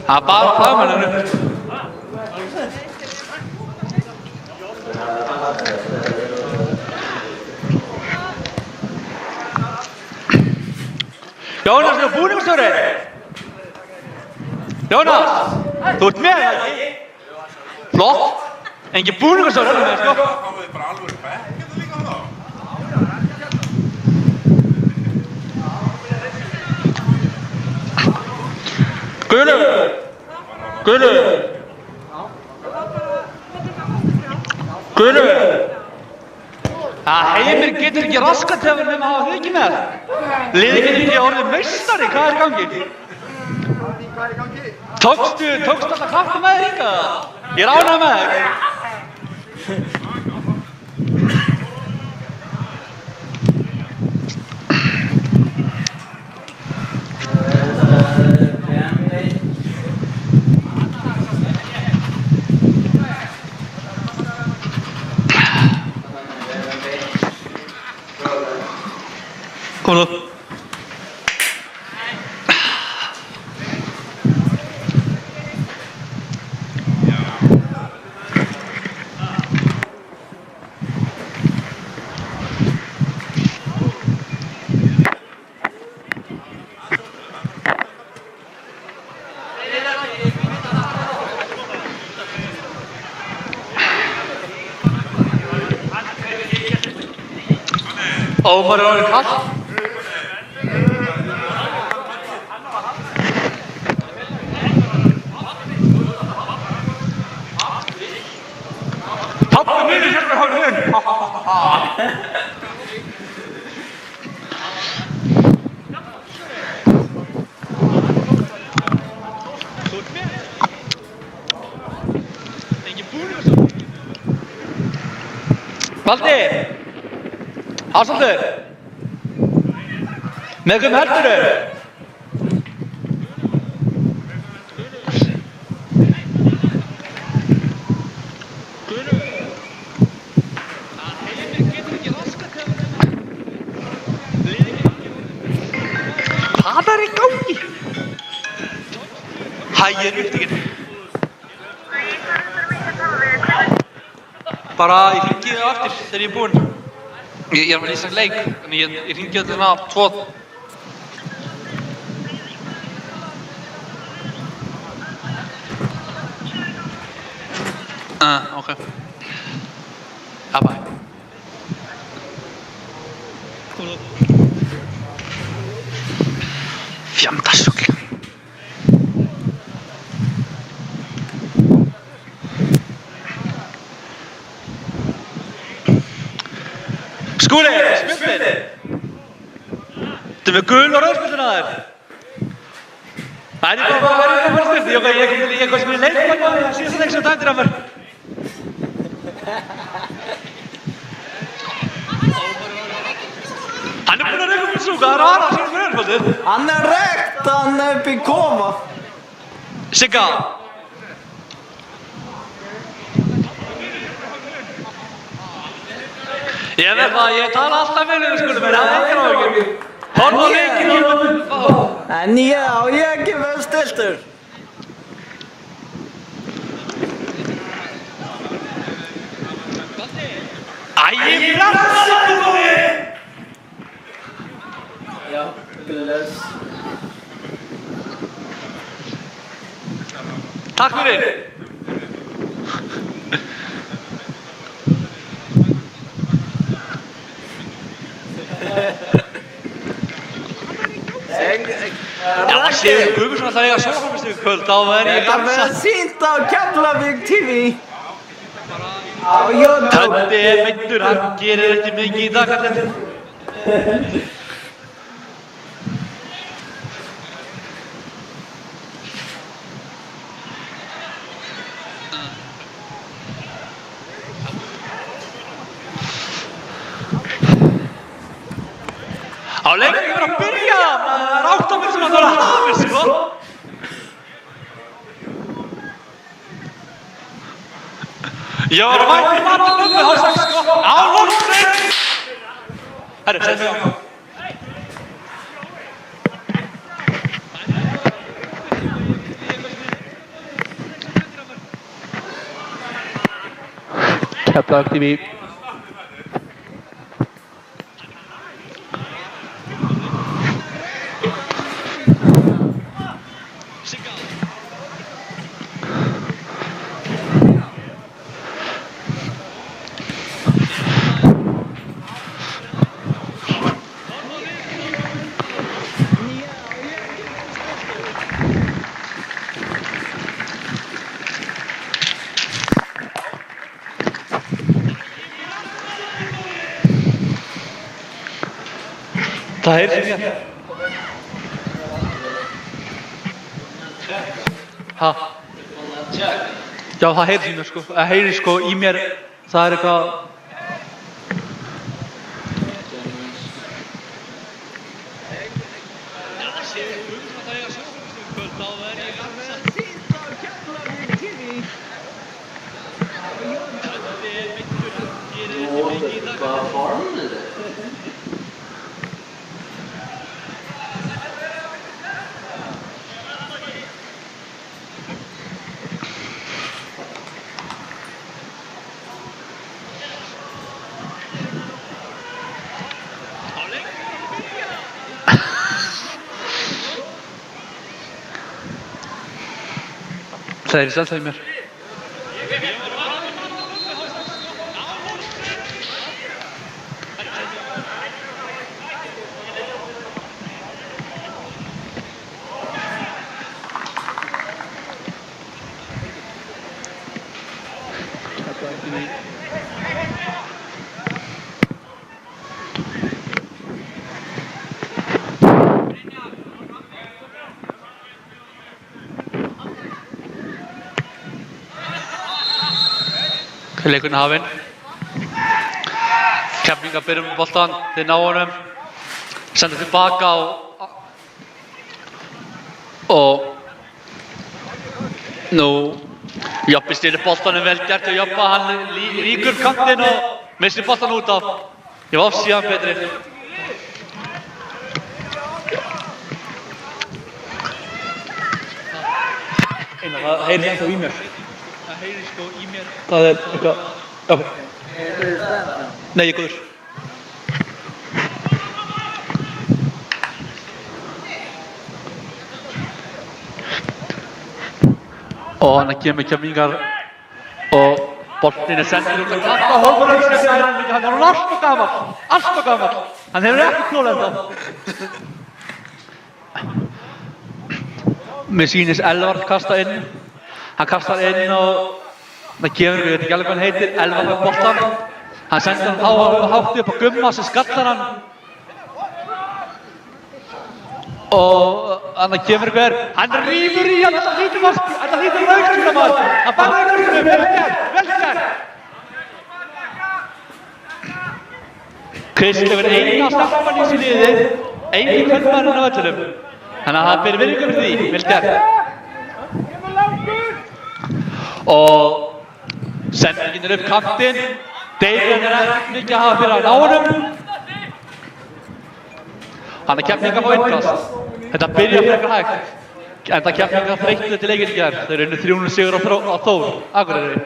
Það bara fagmenninu. Jónas, þú búningsstjóri? Jónas, þú ert með það ekki? Flott. Engin búningsstjóri með það, sko. Það er bara alveg bekk þetta líka þá. Guðlaugur. Heimir getur ekki raskat þegar við nema hafa þig ekki með. Liðið getur ekki orðið meistari, hvað er í gangi? Hvað er í gangi? Tókstu alltaf krafta með þér líka? Ég er ánægður með þig. Kom nú. Ómar er orðið kall. Pabbi minni hérna hálfur hinn. Þú ert með? Engin búinn og svo. Valdi! Ásaldur! Með hverjum heldurðu? Hvað er í gangi? Hæ, ég er upptekinn. Bara, ég hringi þig á eftir þegar ég er búinn. Ég er að lýsa leik, en ég hringi þig hérna 2. Ok. Ja, bye. Fjandasugl. Skúli, spjöldin! Þú með gul og rauðspjöldin að þér? Það er bara að vera ykkur spjöldin. Ég kom sem í leikmann og síðast leik sem dæmdir af mér. Hann er búinn að reyka upp í súka, það er aðra síðast með rauðspjöldin. Hann er reykt, hann er upp í kofa. Sigga! Ég veit það, ég tala alltaf með henni, Skúli, menn það er ekki áhyggjur. Horf á leikinn. En já, ég er ekki vel stiltur. Æ, ég blessa Skúli! Já, bless. Takk fyrir. Já, Sigur Guðmundsson ætlar að eiga sjónvarpsþátt í kvöld, þá verð ég Þetta verður gansa. sýnt á Keflavík TV. Á YouTube. Töddi er meiddur, hann gerir ekki mikið í dag, kallinn. Á leikur ekki verið að byrja, það er 8 minn sem að það er hafið, sko. Ég var að mæta mann á lögðu hálf 6, sko. Á loksins! Herru, segð mig á. Keflavík TV. Það heyrðist í mér. Ha? Já, það heyrðist í mér sko. Það heyrðist sko í mér. Það eitthvað. Það heyrðist alltaf í mér. Leikurinn hafinn. Keflvíkingar byrja með boltann, þeir ná honum, senda tilbaka og nú Jobbi styrir boltanum vel gert og Jobba hann ríkur kantinn og missir boltann út af. Ég var síðan betri. Einar, það heyrðist ennþá í mér. Það heyrðist sko í mér. Það eitthvað. Já. Nei, ég er góður. Og hann kemur Keflvíkingar og boltinn sendur út af kanta og Hólmar hann er allt og gamall. Hann hefur ekki klórað þetta. Mér sýnist Elvar kasta inn. Hann kastar inn og það kemur, ég veit ekki alveg hvað hann heitir, Elvar með boltann. Hann sendir hann hátt upp á Gumma sem skallar hann. Og hann kemur hver, hann rífur í hann, þetta hlýtur auðvitað maður. Hann bannar auðvitað, vel gert. Krist hefur eina stelpan í sín liði, eini kvöldmaðurinn á vellinum. Þannig að það ber virðingu fyrir því, vel gert. Og sendingin upp kantinn, Dejan ekkert mikið að hafa fyrir að ná honum. Hann Keflvíkingar fá innkast. Þetta byrjar frekar hægt. Enda Keflvíkingar þreyttu þetta leikinn í gær. Þeir unnu 300 sigur á Þór, Akureyri.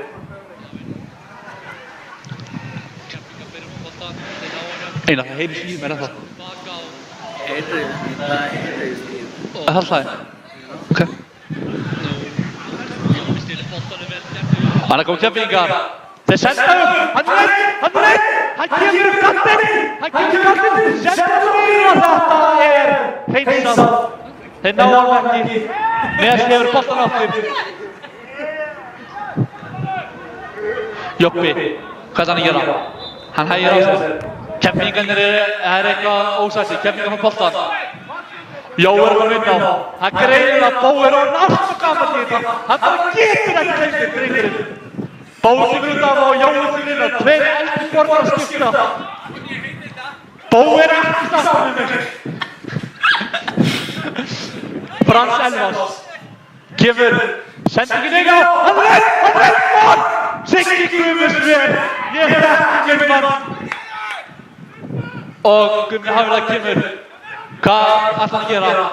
Einar, það heyrðist í mér ennþá. Það er alltaf. Ok. Hann kom Keflvíkingar. Þeir senda upp. Hann kemur upp kantinn. Senda upp og þetta hreinsað. Þeir ná hann ekki. Nes hefur boltann aftur. Jobbi, hvað er hann að gera? Hann hægir á sér. Keflvíkingarnir eitthvað ósættir. Keflvíkingar fá boltann. Jói kominn inn á. Hann greinir að Bói orðinn allt og gamall í þetta. Hann bara getur ekki lengur, greinirinn. Bói kemur út af og Jói kemur inn á. Tveir eldri borgar að skipta. Bói ekki stafn með mig. Frans Elvars kemur sendingin inn á. Hann er! Siggi Guðmunds vel. Ég þekki Gumman. Og Gummi Hafliða kemur. Hvað ætlar hann að gera?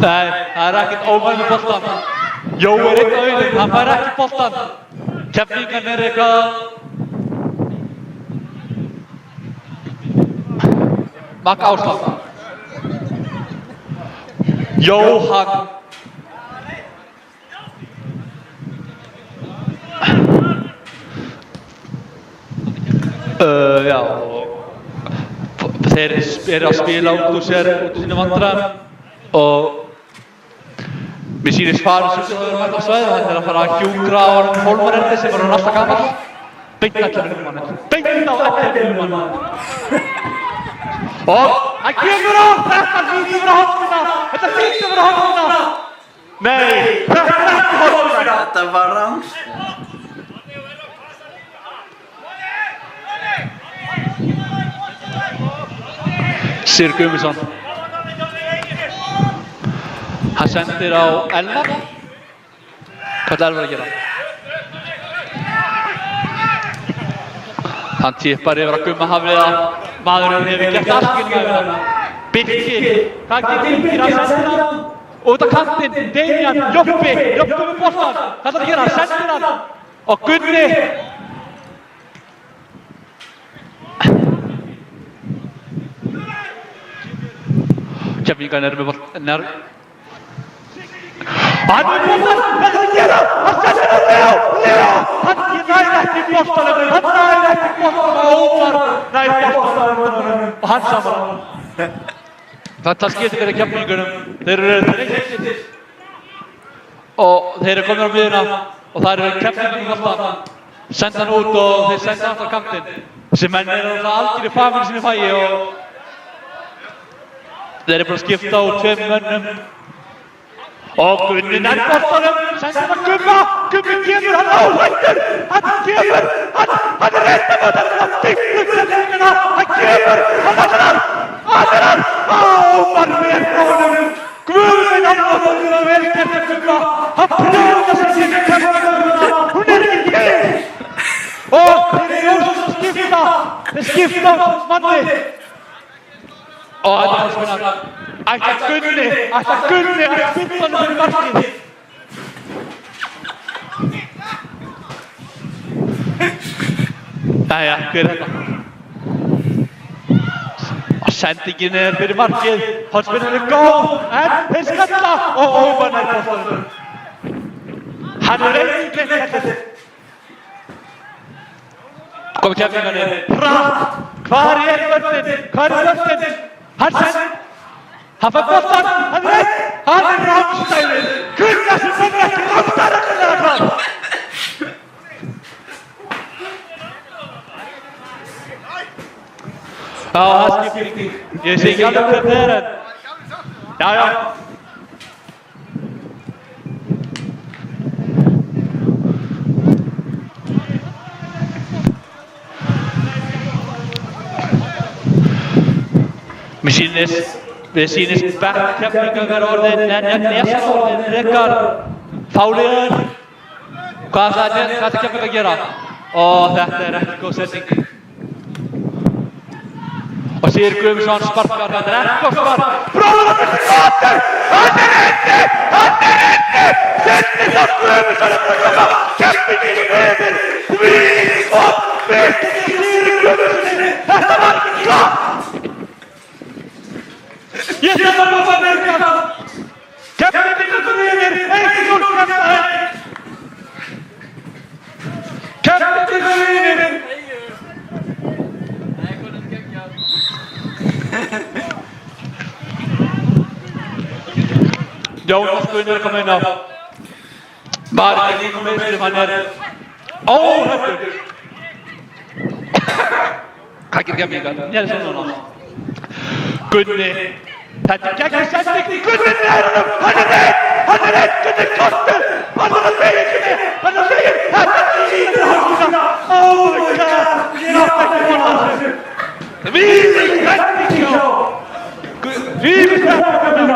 Nei, það er ekkert óvænt með boltann. Jó einn á auðum, hann fær ekki boltan. Keflvíkingarnir eitthvað Magga Áslanda. Jóhann. Já, þeir eru að spila út úr sínum vandræðum og mér sýnist farin sem þau eru mætt á svæðið, þeir eru að fara að hjúkra á Hólmarendi sem er alltaf gamall. Beint á 11 manni. Beint á 11 manni. Og hann kemur á! Þetta hlýtur vera hornspyrna! Þetta hlýtur vera hornspyrna! Nei, þetta er ekki hornspyrna! Þetta var rangt. Sigurður Guðmundsson. Hann sendir á Elmar. Hvað er Elmar að gera? Hann tippar yfir að Gumma Hafliða. Maðurinn hefur gert afskilningu yfir hann. Birkir. Hvað gerir Birkir að senda hann? Út á kantinn. Damian. Joppi. Joppi með boltan. Hvað ætlar að gera? Sendir hann. Og Gunni. Keflvíkingarnir eru með boltan. Hann er með boltan! Hvað ætlar að gera? Hann sendir hann Leo! Hann nær ekki boltanum! Hann nær ekki boltanum! Ómar nær boltanum! Og hann samar hann. Þetta skiptir fyrir Keflvíkingunum. Þeir eru þreyttir. Og þeir eru komin á miðjuna. Og það eru Keflvíkingar boltan. Senda hann út og þeir senda hann á kantinn. Þessi menn eru alltaf algjör í faminu sinni fæi og þeir eru bara að skipta á tveim mönnum. Og Gunni nær boltanum, sendir hann Gumma. Gummi kemur, hann áhættur. Hann kemur, hann er rétt að móta hann byggur Keflvíkingana. Hann kemur, hann er hann. Ómar með honum. Guðmund hann móta vel gert að Gumma. Hann prjónar sig til Keflvíkingana. Hún er ekki hér. Og þeir eru að skipta. Þeir skipta manni. Og þetta er spennandi. Ætlar Gunni að spilla hann fyrir markið. Jæja, hver er þetta? Og sendingin er fyrir markið. Hornspyrnan er góð, en þeir skalla og Ómar nær boltanum. Hann er einnig þetta. Komið Keflvíkingarnir. Hratt! Hvar er vörnin? Hann sendir. Hann fær boltan, hann er einn, hann er rámstæðið. Gunnarsson fær ekki rámstæðið eða hvað? Já, það skiptir ekki. Ég sé ekki alveg hvernig það en. Já. Mér sýnist bekk Keflvíkingar orðin en Nesen orðin frekar fáliðar. Hvað ætlar Keflvíkingar að gera? Og þetta er ekki góð sending. Og Sigurður Guðmundsson sparkar, þetta er ekki góð spark. Bróður að byrja góður! Hann er inni! Sending á Guðmundsson að koma! Keflvíkingar yfir! Þvílík og byrja Sigurður Guðmundssoni! Þetta var ekki klart! Ég sé það að verka! Keflvíkingar yfir! 1-0 Keflvíkingar yfir! Jónas Gunnar er að koma inn á. Var ekki líka meðslum, hann er óhættur. Hvað gerir Keflvíkingar? Nelsson núna. Gunni. Þetta er gegn sending. Gunni er honum. Hann er einn. Gunni kostur. Hann er að segja Gunni. Þetta líður hálfuna. Oh my god. Ég átt ekki að koma þessu. Víðing sending hjá. Víðing sending.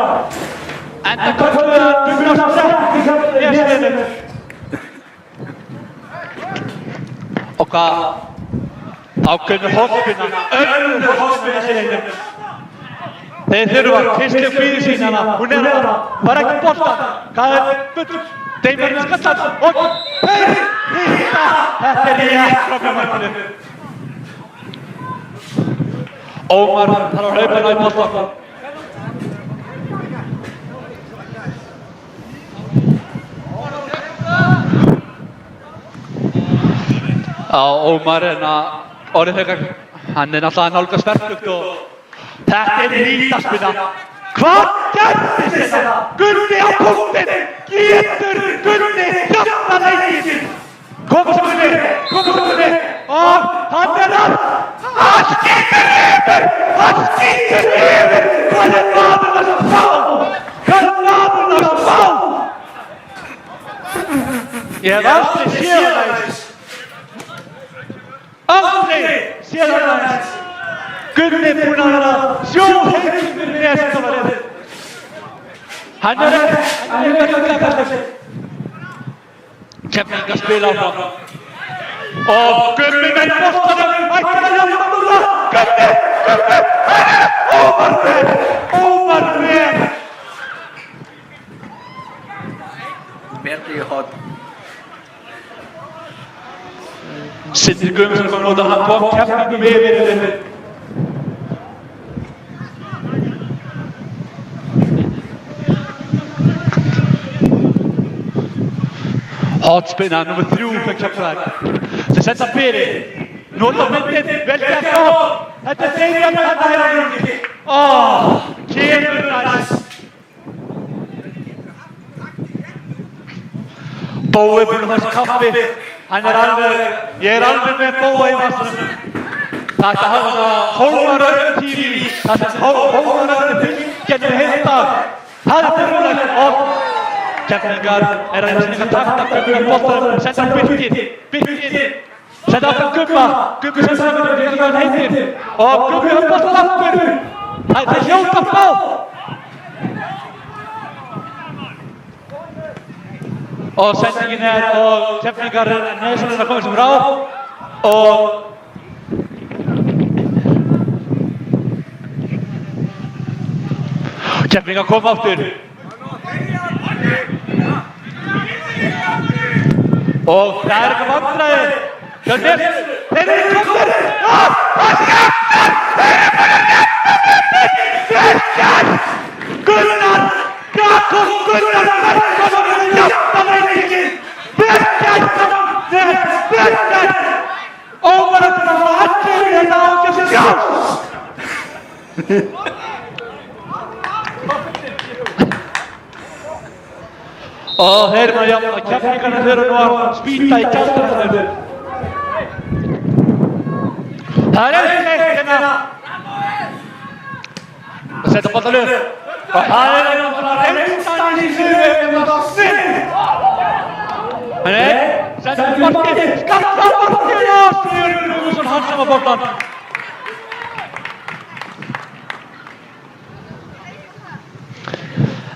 Enda kostur að Gunnar sending hjá Nelsson. Og hvað? Þá Gunnar Hornspyrna. Önnur Hornspyrna sér einnig. Þeir þurfa Kristján fyrir sínana. Hún er að fara ekki boltan. Hvað er bull? Steinberg skallar og þeir hitta. Þetta rétt frá markinu. Ómar þarf að hlaupa inn á boltann. Ómar orðið þegar hann náttúrulega að nálgast fertugt og þetta vítaspyrna. Hvað gerðist þetta? Gunni á punktinn! Getur Gunni jafnað leikinn? Koma svo Gunni! Og hann að skýtur yfir! Hann skýtur yfir! Hvað maðurinn að fá? Ég hef aldrei séð það eins. Aldrei séð það eins. Gunni búinn að vera sjóheitur fyrir Nestólarið. Hann er verið Keflavík að spila áfram. Og Gunni með boltanum, ætlar að jafna núna. Gunni! Ómar með! Betri hot. Sindri Guðmundsson kom út og hann kom Keflavíkum yfir. Hotspinna nummer 3 för Keflavík. Sem senda fyrir. Nota myndin, vel gert á. Þetta þeirra með þetta hérna. Kemur næst. Bói búinn að fá kaffi. Ég er alveg með Bói í vassanum. Þetta hafa Hólmar Örn TV. Það sem Hólmar Örn fylgjendur heita. Það er búinn og Keflavíkar að reyna takta boltanum, senda á Birkir. Senda áfram Gumma. Gummi sem saman hvað hann heitir. Og Gummi har boltan aftur. Það er hljóta frá. Og sendingin og Keflavíkar neðsannir að koma sem frá. Og Keflavíkar koma aftur. Og það er eitthvað vandræði. Þeir eru komnir. Gunnar! Jakob Gunnar Bergson að jafna leikinn. Bergson! Ómar að fá allir þetta ákjör sér sjálf. Og þeir eru að jafna, Keflavíkarnir eru nú að spýta í Tjaldsnes. Það er eitt hérna. Og setja boltann upp. Og það er náttúrulega reyndan í sigurinn á Sninn. Setja markið, skattar markið og Sigurður Guðmundsson hann sama boltann.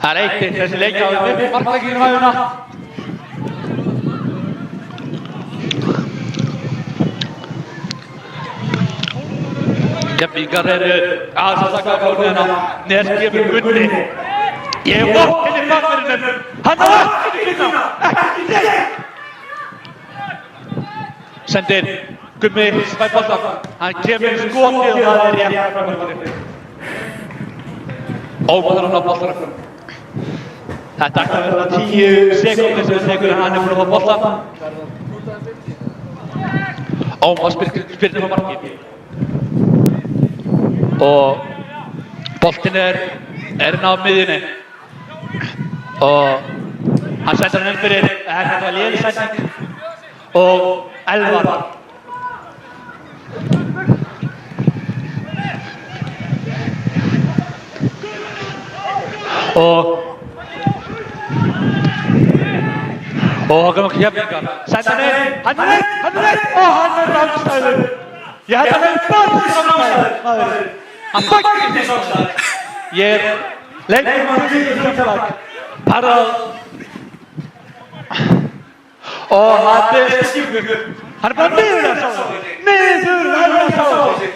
Það er eitt þessi leikja á markleikinu hæguna. Keflavíkar eru aðeins að taka á klónina. Nes gefur Gunni. Ég hef vorkenni framfyrinum. Hann á ekki finna. Ekki þeir. Sendir Gummi svæp boltan. Hann kemur skotið og það er rétt framfyrinum. Ómar þarf að ná boltanum. Þetta ætti að vera 10 sekúndir sem það tekur en hann er búinn að fá boltan. Ómar spyrnir á markið. Og boltinn er inn á miðjunni. Og hann sendir hann inn fyrir, þetta var léleg sending. Og Elvar. Og hann kom Keflavíkar. Senda hann inn, hann er og hann er rangstæður. Ég held að hann er rangstæður, maður. Hann bækir til rangstæður. Ég er leikmaður fyrir Keflavík. Parað. Og hann er skipur. Hann er bara niður að sjá sig. Niður að sjá sig.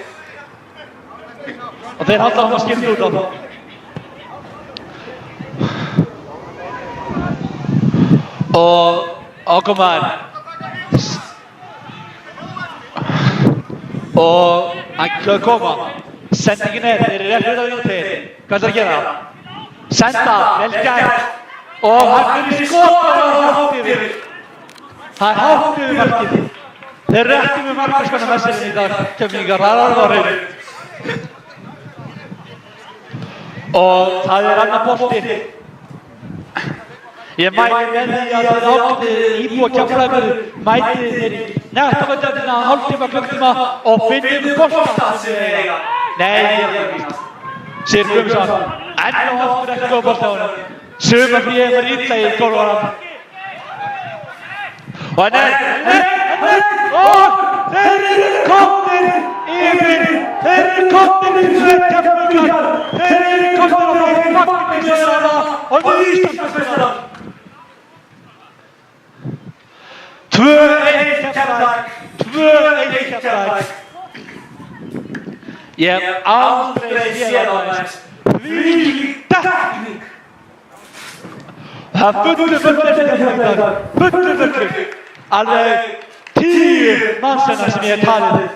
Og þeir halda hann að skipta út á það. og komaður og hann koma sendingin þeir eru rétt fyrir að til hvað ætlar að gera? Senda, vel gætt og hann fyrir skotað og hátt yfir það er hátt yfir markið þeir eru ekki með markaskona messinni í dag kemningar, það er alveg á hreinu og það er annar bolti ég mæli með því að þeir ákveðið íbúa Keflavíkur mætið þeir í neðartaföldina hálftíma klukktíma og finnum boltan sem þeir eiga. Nei, ég er það víst. Sigurður Guðmundsson, enn og aftur ekki góð bolti á honum. Sumarfríið var illa í golfvarann. Og þeir eru komnir yfir Keflavíkur. Þeir eru komnir á markmiðsverðarna og Íslandsmeistarar. 2-1 Keflavík. Ég hef aldrei séð á þess þvílík dekning. Það er fullur. Alveg 10 mannsina sem ég hef talið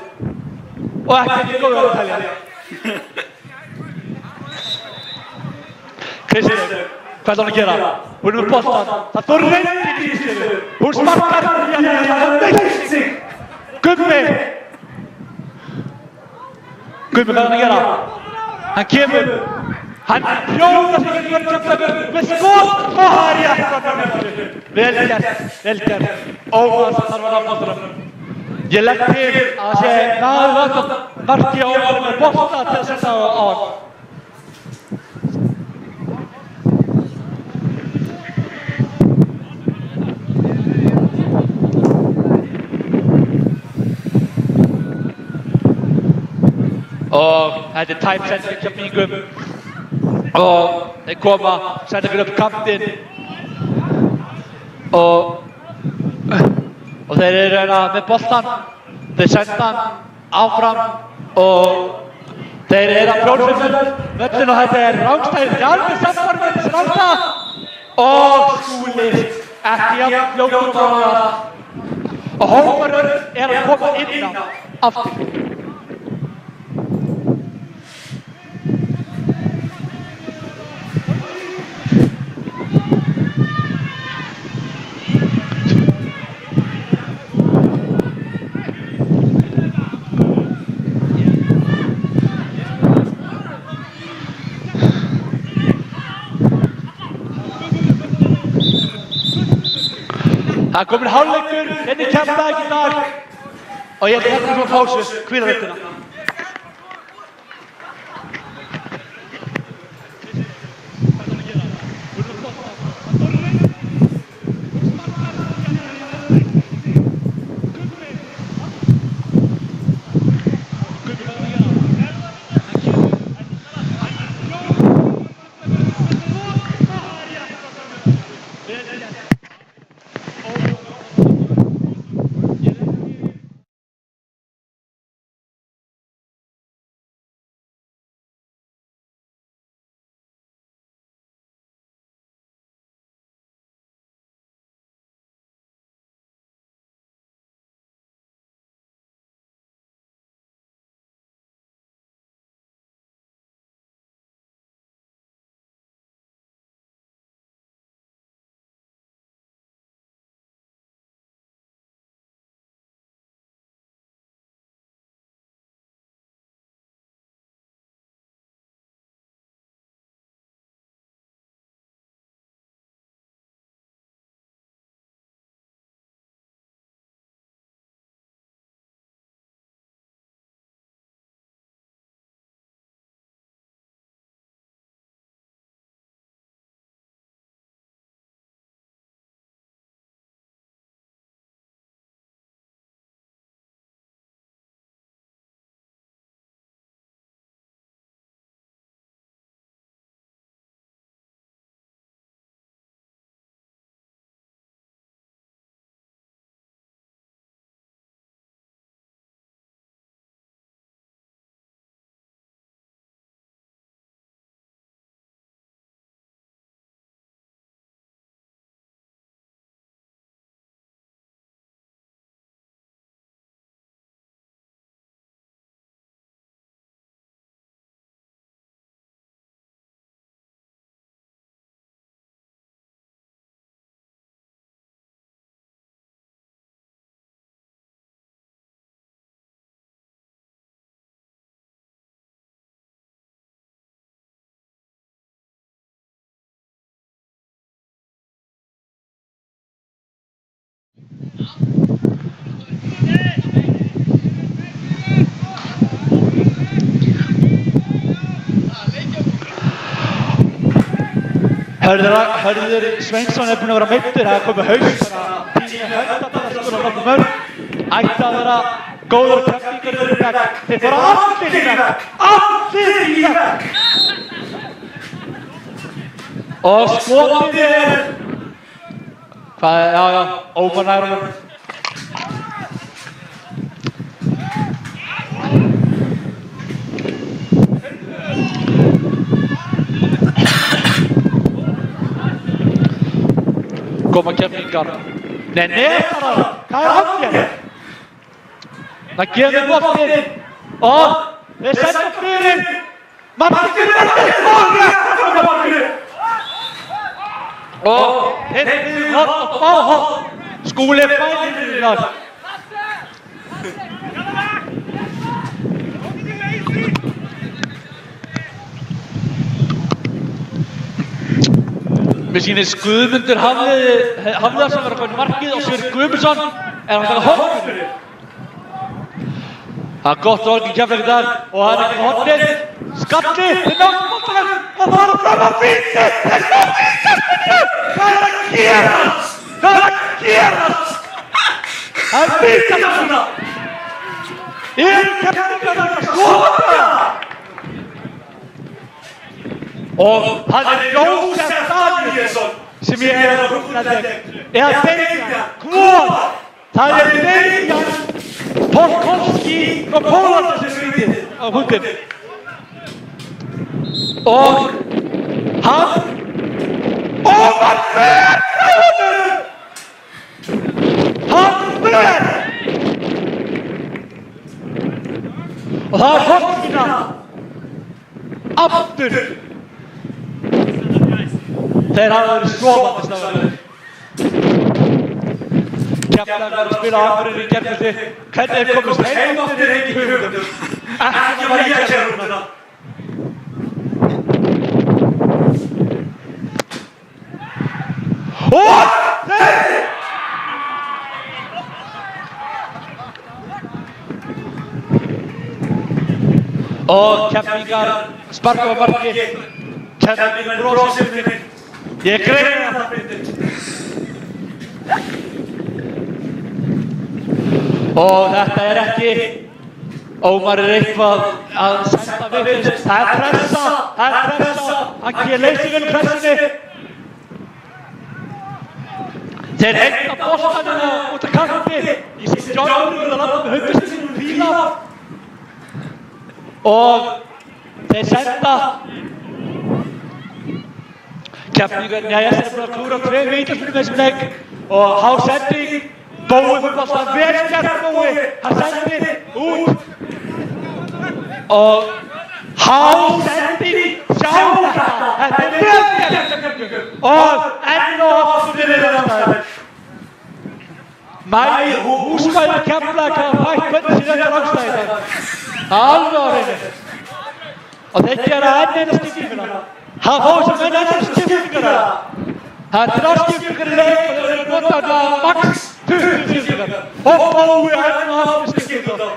og ekki góður að telja. Kristinn, hvað ætlar hún að gera? Hún er með boltan, það fór reyndin í Kristinu. Hún sparkar, það veikt sig. Gummi, hvað ætlar hann að gera? Hann kemur, hann hljóðar sig í vörðkjöfnum með skot og það er rétt á mörgum. Vel gert, Ómars þarf að ná boltanum. Ég legg til að sé náðu marki á Ómar með bolta til að setja á hann. Og þetta er tæp sending Keflvíkingum og þeir koma, senda ykkur upp kantinn og þeir eru hérna með boltan, þeir senda hann áfram og þeir eru að brjóta völlin og þetta er rángstæðin, þeir alveg samfara með þessi rángstæða og Skúli ekki jafn fljótur og vára og Hólmarur er að koma inn á aftur. Það er komin hálfleikur inn í Keflavík í dag og ég ætla að fá pásu, hvíla röddina. Hörður Sveinsson búinn að vera meiddur, það komið haus, þannig að tíminn hönda til að skora nokkuð mörg. Ætti að vera góður Keflvíkingar í vegg. Þeir fóru allir í vegg! Allir í vegg! Og skotið hvað já, Ómar nær honum. Koma Keflvíkingar. Nei, neðar! Hvað hann hér? Það gefur boltinn og þeir senda fyrir markið og hittir hot og báhot. Skúli bænir í dag. Mér sýnist Guðmundur Hafliðarsson vera komin í markið og Sverrir Guðmundsson að taka horninu. Það gott orðin Keflavík í dag og hann ekki með hornið. Skalli, þeir náðu boltanum og fara fram á víti. Þeir náðu vítaspyrnu! Hvað að gerast? Hvað að gerast? Það vítaspyrna! Keflavík að skora! Og hann Jósef Danielsson sem ég að hugnaði eða Dejan Kvon. Það Dejan Polkowski frá Pólanda sem skrítið á hundin. Og hann hann fer frá honum! Hann fer! Og það horfina aftur. Þeir hafa verið svofandi stafnir. Keflavík var að spila á Akureyri í gærkvöldi. Hvernig komist heim aftur ekki hugmyndum. Ekki var ég að gera hugmyndina. Og þeir! Og Keflvíkingar sparka á marki. Keflvíkingar brosir fyrir. Ég greiði það fyrir. Og þetta ekki. Ómar eitthvað að senda við. Það pressa. Hann leysir vel pressinni. Þeir heita boltanum út af kanti. Ég sé Jónur að lappa með hundurstinn fíla. Og þeir senda. Keflvíkingar, ég er búin að klúra 2 vítaspyrnur þessum leik og hásending, Bói fyrir boltan, vel gert Bói, hann sendir út og hásending, sjá þetta vel gert og enn og aftur fyrir þetta. Húsmæður Keflavík hafa fætt hvernig sér þetta ráðstæði alveg á hreinu og þeir gera enn eina skiptinguna. Hann fór sem enn skiptinguna. Það 3 skiptingar í leik og þeir eru notað max 20 skiptingar. Og Bói enn og aftur skiptingar.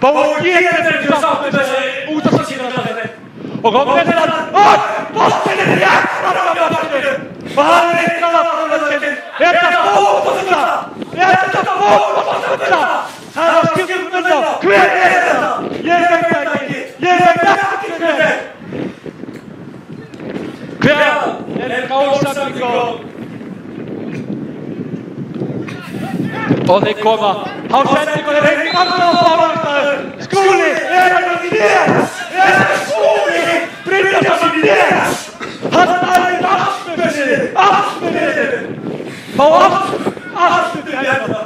Bói getur ekki samt þessi út af skiptingar. Og komið þessi hann, boltinn rétt fram á markinu. Og hann eitthvað að framlega. Þetta fótbolta! Það var skiptingar á. Hver þetta? Ég veit ekki. Hver gáðsamling og þeir koma hálfsending og þeir heimir aftur á báðarstæður. Skúli, hann í nér? Skúli, Brynjarsson í nér? Hann dælir aftur niður. Fá aftur til hérna.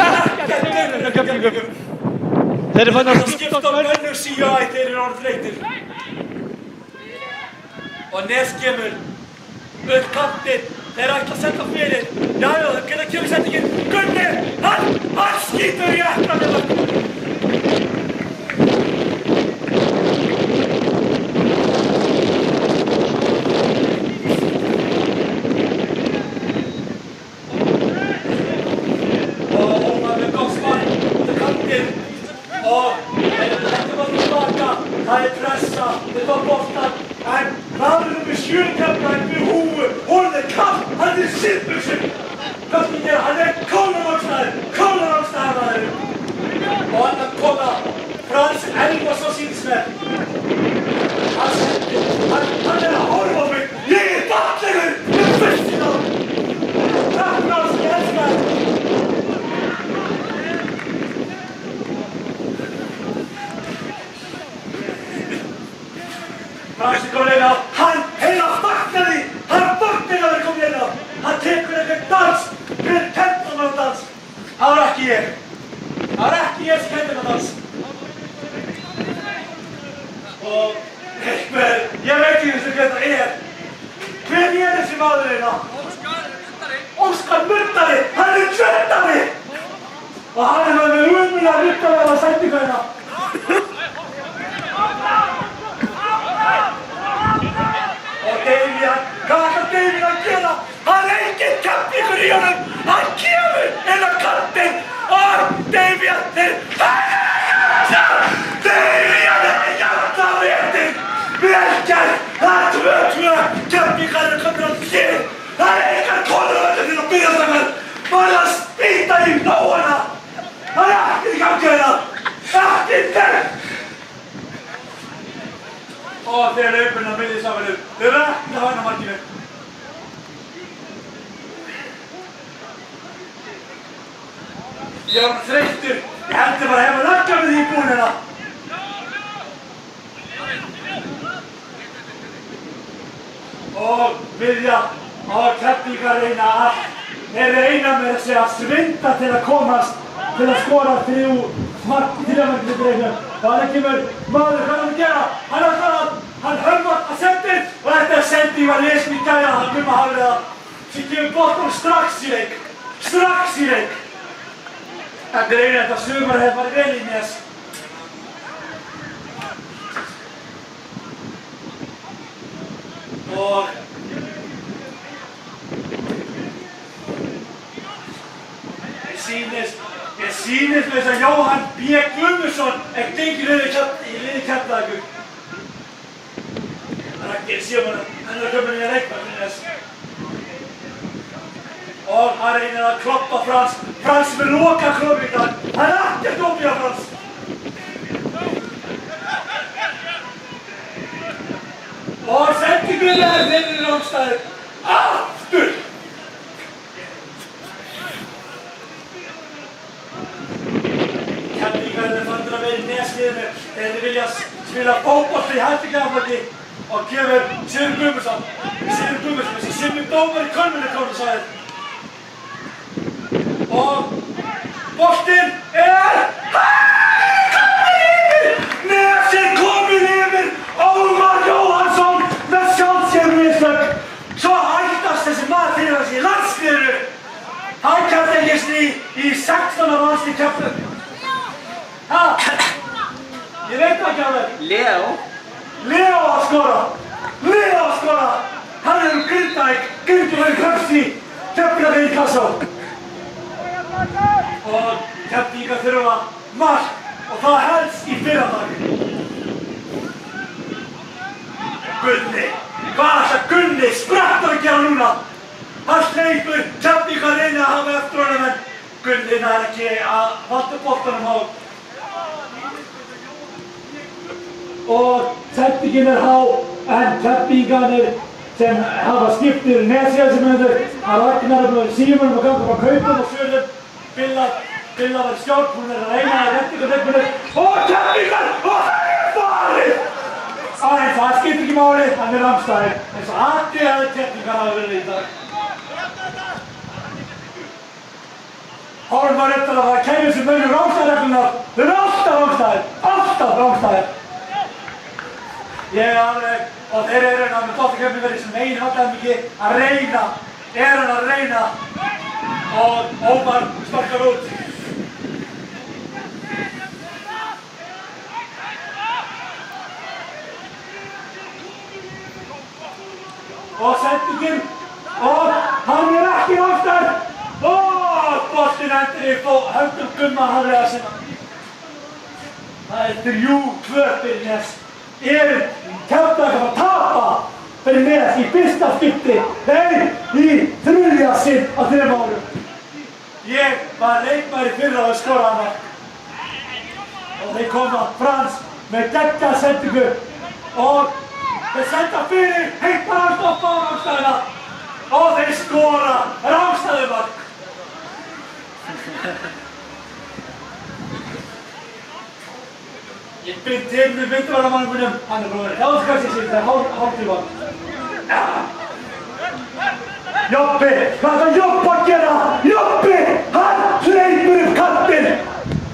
Ekkert tegurinn á Keflvíkingum. Þeir eru fann að skipta á mönnum síu að þeir eru orðið þreyttir. Og Nes kemur upp kantinn, þeir ætla að senda fyrir. Jæja, hvernig kemur sendingin? Gunni, hann skýtur í eftir með það. Og Ómar með góðsmann út af kantinn. Og þeir hættu bara tilbaka. Það pressa, þeir fá boltan. En hraðurinn við 7 Keflavík við húfu. maðurinn Óskar Nuttari, hann kjöttari og hann með umulega ruggalega sendingu og Davíð, hvað ætlar Davíð að gera? Hann enginn Keflvíkur í honum, hann kemur inn á kantinn og Davíð jafnar réttinn, vel gert, það 2-2, Keflvíkar komnir á hlið, það engar konur á völlum til að byrja saman, maður að spýta í nóana, það ekkert í gangi ekkert þenn. Og þeir laupurinn á miðju samanum, þeir ekki að væna markinu. Ég var þreyttur, ég heldur bara hefa lagga með því í búnina. Og miðja og Keflvíkar reyna allt. Þeir reyna með þessi að svinda til að komast, til að skora 3 mark til að markinu dreifnum. Það kemur maður, hvað er að gera? Hann höfðar að sendin og þetta sending var lesin í gæja, hann Gumma Hafliða sem kemur boltanum strax í leik. Þetta er þetta sumar hefði farið vel í Nes. Og ég sýnist með þess að Jóhann B. Guðmundsson ekki gengið í liði Keflavíkur. Rakel Sjömann, hann er komin í að leikma fyrir Nes. Og hann reynir að kloppa Frans með loka kloppi í dag. Hann er ekkert opið á Frans. Og sendingunni er þeirri rángstæður. Aftur! Keflvíkar er fandur að vera í Nesliðinu. Þeir vilja spila fótbolta í hættugjafnflokki og gefur Sigurður Guðmundsson, þessi Simmi dómar í Kölmunni kláður sagði. Og boltinn er Nes er komin yfir Ómar Jóhannsson með sjálfsjörnmistök. Svo hættast þessi maður fyrir hans í landsliðinu. Hann kemst í 16 manns í Keflavík. Ég veit það ekki alveg. Leo að skora. Hann er Grindavík kröfst í Keflavík í Kassó. Og Keflvíkar þurfa mark og það helst í fyrradag. Gunni, hvað ætlar Gunni sprettur að gera núna? Hann hleypur, Keflvíkar reynir að hafa eftir honum en Gunni nær ekki að valda boltanum á. Og sendingin er há en Keflvíkarnir sem hafa skiptir Nesjálfsmyndur að Ragnar er Símonum og ganga frá Kaupum og Sölum. Billa var skjótt, hún er að reyna að rettingarleikmunni og Keflvíkar og það er farið! Aðeins, það skiptir ekki máli, hann er rangstæðir eins og allir hefði Keflvíkar hafa verið í dag. Hálfum var eftir að það kemur sem mönnum rangstæðirreglunar. Þau eru alltaf rangstæðir. Ég er alveg, og þeir eru með Dóttarkeflvíkar sem einu vallarmiki að reyna, og Ómar sparkar út. Og sendingin, og hann er ekki rangstæður, og boltinn endur í höndum Gumma Hafliða sinna. Það er 3-2 fyrir Nes. Keflavík að tapa fyrir Nes í fyrsta skipti, þeir í þriðja sinn á 3 árum. Ég var leikmaður í fyrra að skora hana. Og þeir koma Frans með geggjað sendingu og þeir senda fyrir, heitt bara að stoppa á rangstæðina og þeir skora rangstæðumark. Ég bind til með myndvarðamannum, hann er bara verið hjálpskast í sig, það er hálftíma. Jobbi, hvað er Jobb að gera? Jobbi, hann hleypur upp kantinn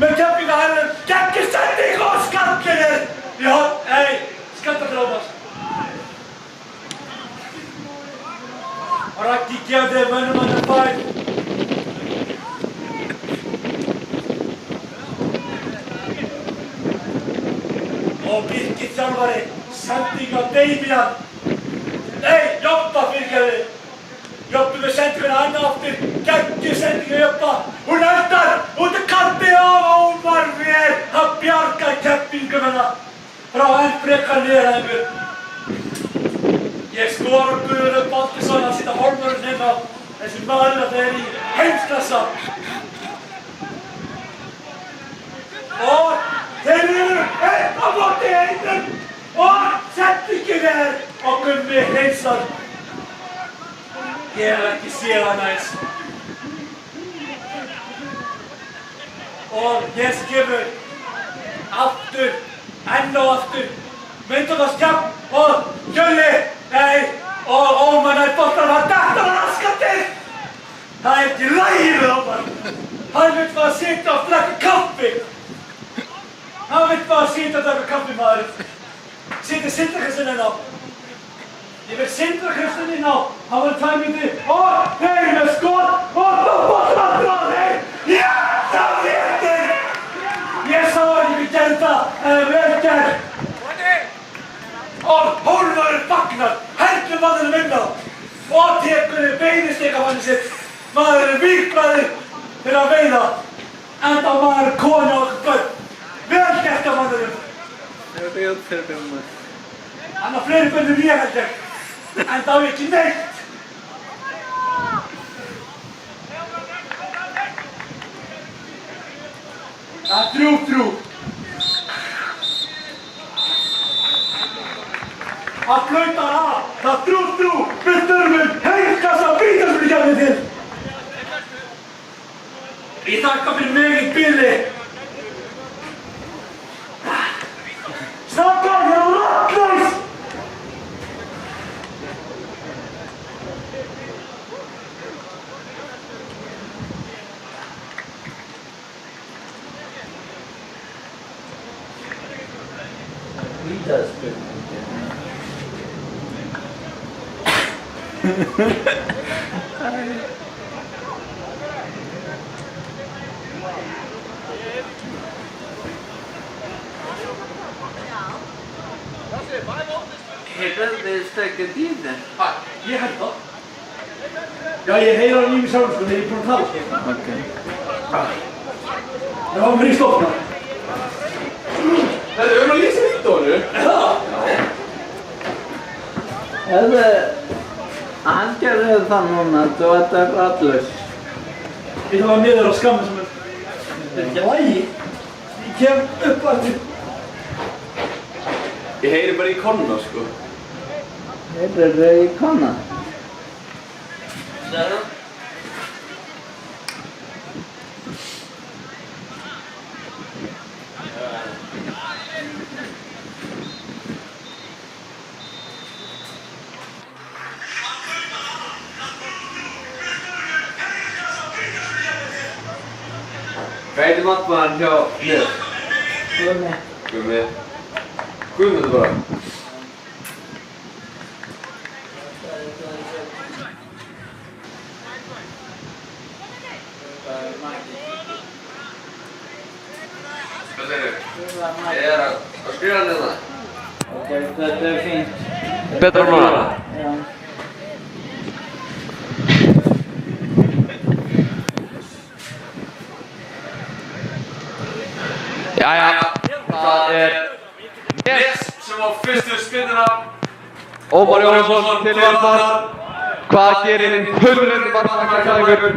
með Keflvíkarhælum, geggjur sending og skallinn er í horn, skallar til Ómars. Og Raggi gefði mönnum hann fær. Og Birkir þjálfari sending á Damian. Nei, Jobba fyrirgefði. Jobbi með sendinguna hann aftur. Geggjuð sending á Jobba. Hún eldar út kanti og Ómar vel að bjarga keppingum hennar frá enn frekar niðuræðingu. Ég skora Guðlaugur Baldursson að sýta hólmurinn inn á þessi maður að þeir eru í heimsklassa. Og þeir eru einn á móti einum og sendingin og Gummi Hreinsson. Ég hef ekki séð hann aðeins. Og ég skifur aftur, enn og aftur, myndunarskjapp og Hjölli, nei, og Ómar nær boltann var dætt á raskatinn. Það er ekki lagið Ómar. Hann vill bara sitja og drekka kaffi. Hann vill bara sitja og drekka kaffi maðurinn. Sitja Sindrakristinn inn á. Ég vil Sindrakristinn inn á. Hann var 2 mínútur og þeir með skot og boltann aftur á þeir. Já, það réttir! Ég sá að ég vil gera það, vel gert. Og Hólmar fagnar, heldur maðurinn inn á og tekur beinisleikamanni sitt. Maðurinn vígbræður fyrir að veiða. Enda maður konu og börn. Vel gert af maðurinn. Hann á fleiri börn en ég held ég. Enda á ég ekki neitt. Það er 3-3. Hann flautar af. Það er 3-3. Við þurfum heimskassa vítaspyrnukefni til. Ég þakka fyrir mig í bili. Strákar, ég er rattlaus. Heyrðu þið stökkið dýrnir? Ég held það. Já, ég heyri hann í mig sjálf sko, þegar ég er búinn að tala sko. Ok. Það var mér í stofna. Það er að lýsa Viktóru. Heyrðu, hann gerði það núna, þú ert rattlaus. Ég þarf að niður á skamma sem er ekki lægi. Ég kem upp aftur. Ég heyri bara í konna, sko. Heyrðu í konna? Hvað heitir mattmaðurinn hjá niður? Gummi. Gummi. Guðmundur bara. Hvað segirðu? Ég er að skrifa hann hérna. Ok, þetta er fínt. Betra núna? Já. Jæja, það er Nes sem á fyrstu spyrnuna. Ómar Jónsson til varnar. Hvað gerir hulunni varnarkægur?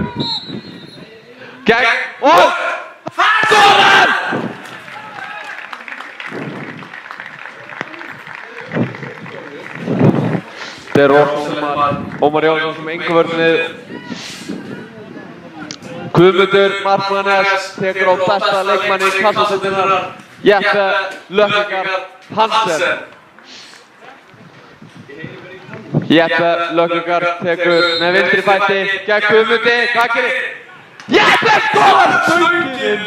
Gegn og skorar! Þetta er Ómar Jónsson sem engu vörnið. Guðmundur Markmannes tekur á besta leikmanni kassasendinnar Jeppe Løkkegaard Hansen. Jeppe Løkkegaard tekur með vinstri fæti gegn Guðmundi. Hvað gerir? Jeppe skorar stöngin!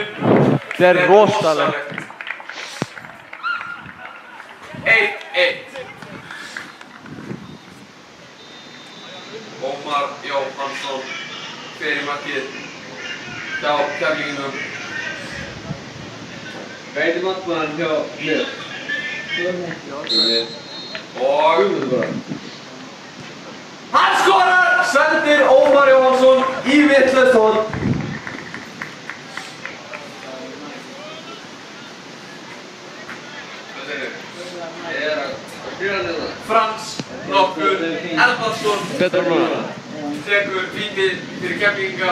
Þetta er rosalegt. 1-1. Ómar Jóhannsson fer í markið hjá Keflvíkingum. Veitum markmaðurinn hjá lið. Og hann skorar! Sendir Ómar Jóhannsson í vitlaust horn. Frans nokkur Elmarsson tekur víti fyrir Keflvíkinga.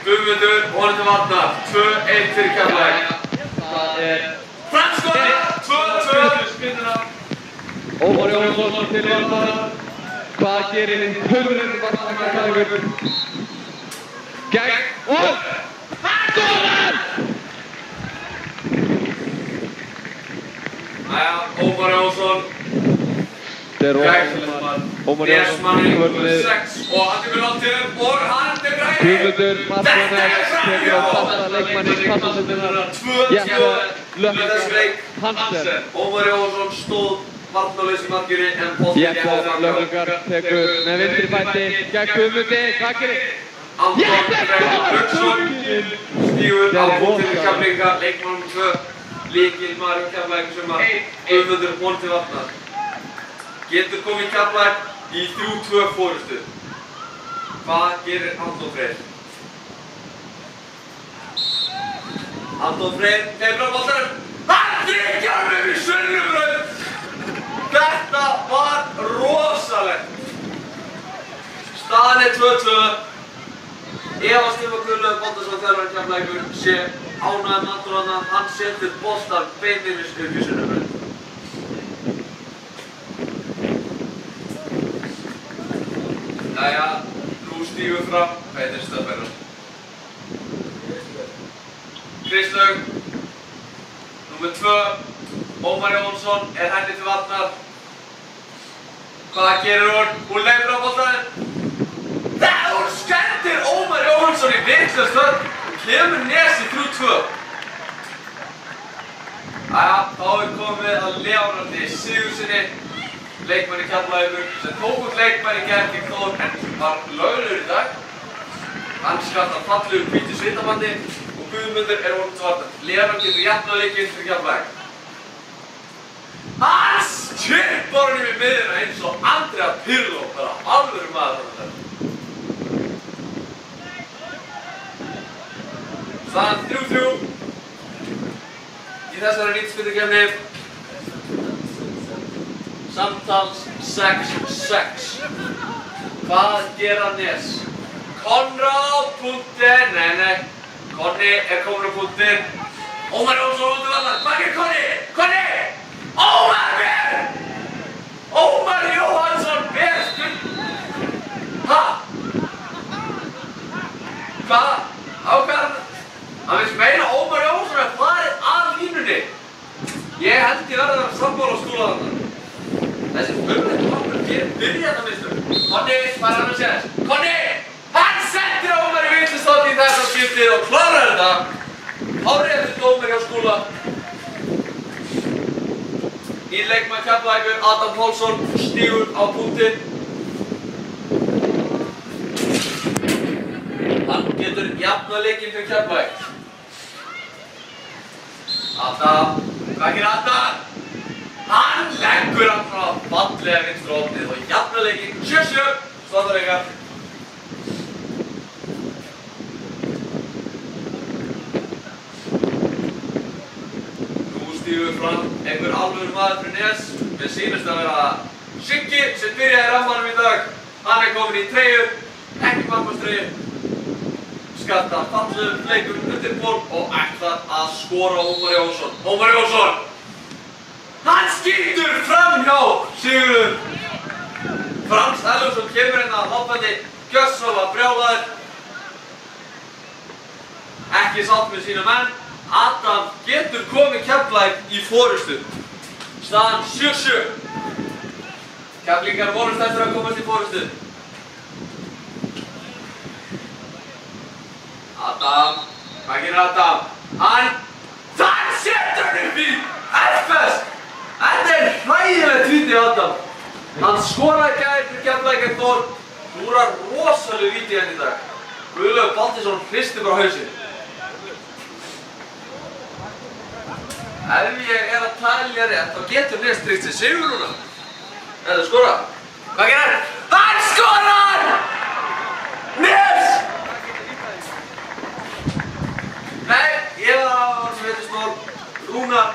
Guðmundur honum til varnar, 2-1 fyrir Keflavík. Frans skorar, 2-2. Ómar Jóhannsson til varnar. Hvað gerir hinn höfðurinn varnarkæður? Gegn og hann skorar! Jæja, Ómar Jóhannsson Ómar Jóhannsson nummer 6 og hann tekur landið og hann tekur hægri. Guðmundur Martínez tekur á fasta leikmanni Kassarsendinnar. Jeppe Löfnungar Hansen. Ómar Jóhannsson stóð varnarlaus í markinu en boltinn Jeppe Löfnungar tekur með vinstri fæti gegn Guðmundi. Hvað gerir? Anton Freyr Hauksson stígur á boltinn við Keflvíkinga, leikmann nr. 2. Lykilmaður hjá Keflavík í sumar, Guðmundur honum til varnar. Getur komið Keflavík í 3-2 forystu. Hvað gerir Anton Freyr? Anton Freyr tekur á boltanum. Hann tryggjar mig í Sunnubraut! Þetta var rosalegt. Staðan er 2-2. Efast að Guðlaugur Bóndarsson þjálfari Keflavíkur sé ánægður með Anton. Hann setur boltann beinlínis upp í Sunnubraut. Jæja, nú stígur fram Heiðir Stöðbergur. Kristlaug, númer 2, Ómar Jóhannsson henni til varnar. Hvað gerir hún? Hún leifir á boltanum. Hún skendir Ómar Jóhannsson í vitlaust horn og kemur Nes í 3-2. Jæja, þá er komið að Leonardi Sigurðssyni, leikmanni Keflavíkur, sem tók út leikmanni gegn Þór en var löglegur í dag. Hann skattar fallegu hvítu svitabandi og Guðmundur honum til varnar. Leonard getur jafnað leikinn fyrir Keflavík. Hann skippar honum í miðjuna eins og Andrea Pirlo, bara alvöru maður þarna. Staðan 3-3 í þessari vítaspyrnukeppni. Samtals 6-6. Hvað gera Nes? Konráð punktinn, nei. Konni komin á punktinn. Ómar Jóhannsson út í varnar. Hvað gerir Konni? Konni! Ómar ber! Ómar Jóhannsson ber spil. Ha? Hvað? Ákvæðan? Hann vill meina Ómar Jóhannsson er farið að línunni. Ég held ég verði að sammála skúla þarna. Þessi umhverfismáttur gerir byrjarnarmistökum. Konni fær hann að séðast. Konni! Hann sendir Ómar í vitlaust í þessa skiptið og klárar þetta. Hárréttur dómur hjá Skúla. Nýr leikmaður Keflavíkur, Adam Pálsson, stígur á punktinn. Hann getur jafnað leikinn fyrir Keflavík. Adam, hvað gerir Adam? Hann leggur hann frá fallega vinstra hornið og jafnar leikinn 7-7, staðarleikar. Nú stígur fram einhver alvöru maður fyrir Nes. Mér sýnist að vera Siggi sem byrjaði rammanum í dag. Hann komin í treyju, ekki markmannstreyju. Skattar fallegum leikum undir ból og ætlar að skora Ómar Jóhannsson. Ómar Jóhannsson! Hann skýtur framhjá Sigurður. Frans Elvarsson kemur hérna hoppandi, gjörsamlega brjálaður. Ekki sátt með sína menn. Adam getur komið Keflavík í forystu. Staðan 7-7. Keflvíkingar vonast eftir að komast í forystu. Adam, hvað gerir Adam? Hann setur hann upp í Elfes! Þetta er hræðilegt víti Adam. Hann skoraði gær fyrir Keflavík gegn Þór. Skúrar rosalegu víti hérna í dag. Guðlaugur Baldursson hristi bara hausinn. Ef ég að talja rétt, þá getur Nes tryggt sér sigur núna. Eða skora. Hvað gerir hann? Hann skorar! Nes! Nei, ég var á sem heitir snól. Rúnar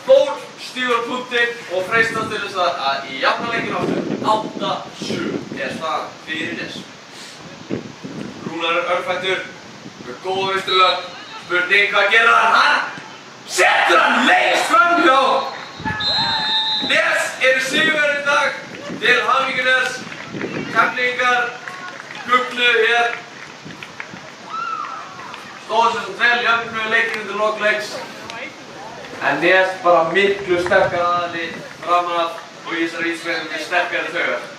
Þór stígur punktinn og freistast til þess að í jafnaleikinu áttu 8-7 staðan fyrir Nes. Rúnar örfættur með góða vistulega. Spurning, hvað gerir hann? Hann setur hann lengst framhjá! Nes sigurvegari í dag. Til hamingju Nes. Keflvíkingar gugluðu hér. Stóðu sem vel jöfnu leikinn undir lok leiks. En Nes bara miklu sterkari aðli framan af og í þessari ísveifum sterkari taugar.